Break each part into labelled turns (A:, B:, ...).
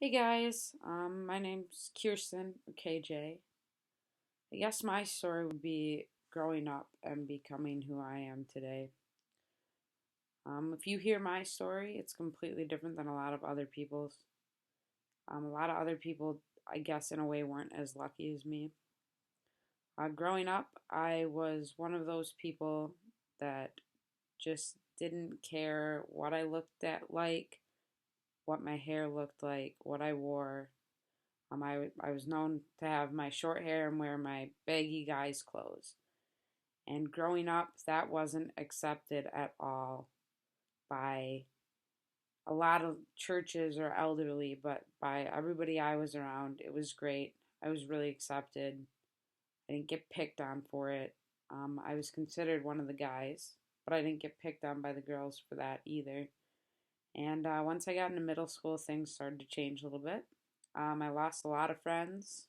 A: Hey guys, my name's Kirsten, or KJ. I guess my story would be growing up and becoming who I am today. If you hear my story, it's completely different than a lot of other people's. A lot of other people, I guess, in a way, weren't as lucky as me. Growing up, I was one of those people that just didn't care what I looked at like, what my hair looked like, what I wore. I was known to have my short hair and wear my baggy guys' clothes. And growing up, that wasn't accepted at all by a lot of churches or elderly, but by everybody I was around. It was great. I was really accepted. I didn't get picked on for it. I was considered one of the guys, but I didn't get picked on by the girls for that either. And once I got into middle school, things started to change a little bit. I lost a lot of friends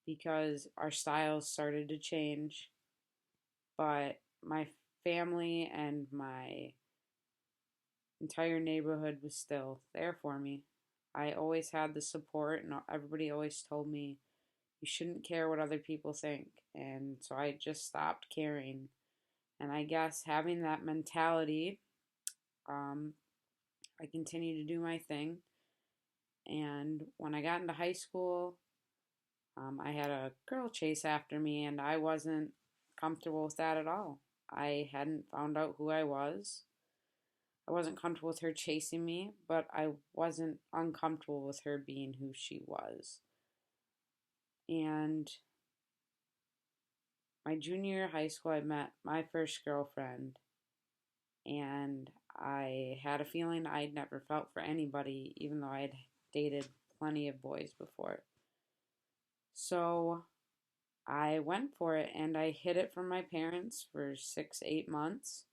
A: because our styles started to change. But my family and my entire neighborhood was still there for me. I always had the support, and everybody always told me you shouldn't care what other people think. And so I just stopped caring. And I guess having that mentality, um, I continued to do my thing. And when I got into high school, I had a girl chase after me, and I wasn't comfortable with that at all. I hadn't found out who I was. I wasn't comfortable with her chasing me, but I wasn't uncomfortable with her being who she was. And my junior year of high school, I met my first girlfriend, and I had a feeling I'd never felt for anybody, even though I had dated plenty of boys before. So I went for it and I hid it from my parents for 6, 8 months.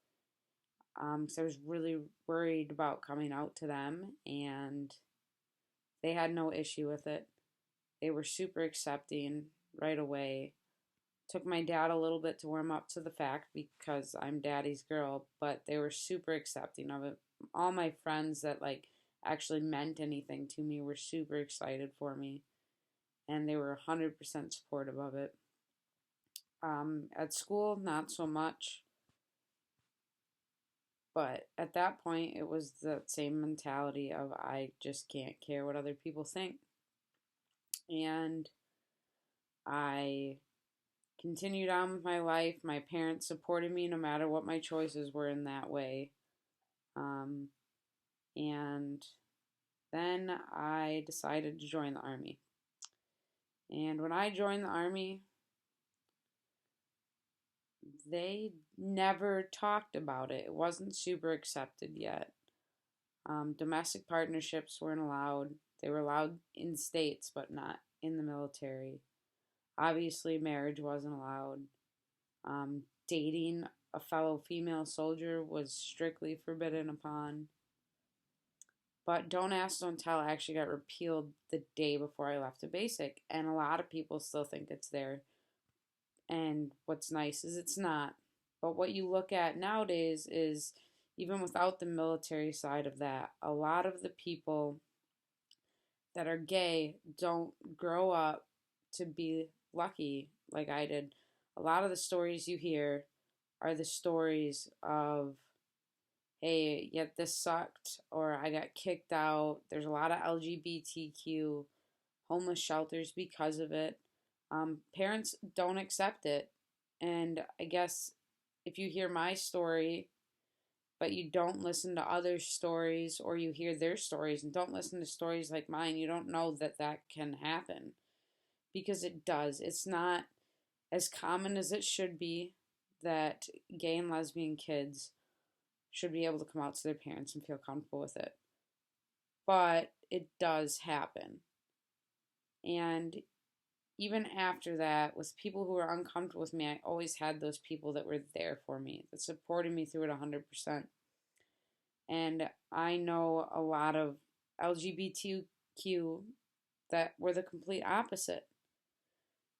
A: So I was really worried about coming out to them, and they had no issue with it. They were super accepting right away. Took my dad a little bit to warm up to the fact because I'm daddy's girl, but they were super accepting of it. All my friends that actually meant anything to me were super excited for me, and they were 100% supportive of it. At school, not so much. But at that point, it was the same mentality of I just can't care what other people think. And I continued on with my life. My parents supported me no matter what my choices were in that way. Um, and then I decided to join the Army. And when I joined the Army, they never talked about it. It wasn't super accepted yet. Domestic partnerships weren't allowed. They were allowed in states, but not in the military. Obviously, marriage wasn't allowed. Dating a fellow female soldier was strictly forbidden upon. But Don't Ask, Don't Tell actually got repealed the day before I left the basic, and a lot of people still think it's there. And what's nice is it's not. But what you look at nowadays is, even without the military side of that, a lot of the people that are gay don't grow up to be lucky like I did. A lot of the stories you hear are the stories of, hey, yet this sucked, or I got kicked out. There's a lot of LGBTQ homeless shelters because of it. Parents don't accept it. And I guess if you hear my story, but you don't listen to others' stories, or you hear their stories and don't listen to stories like mine, you don't know that that can happen, because it does. It's not as common as it should be that gay and lesbian kids should be able to come out to their parents and feel comfortable with it. But it does happen. And even after that, with people who were uncomfortable with me, I always had those people that were there for me, that supported me through it 100%. And I know a lot of LGBTQ that were the complete opposite.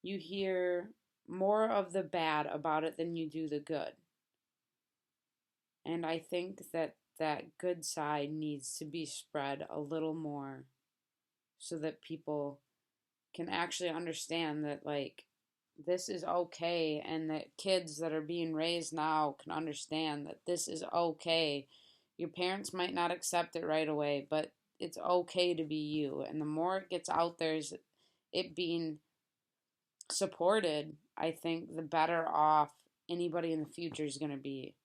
A: You hear more of the bad about it than you do the good. And I think that that good side needs to be spread a little more so that people can actually understand that, like, this is okay, and that kids that are being raised now can understand that this is okay. Your parents might not accept it right away, but it's okay to be you. And the more it gets out there, is it being supported, I think the better off anybody in the future is going to be.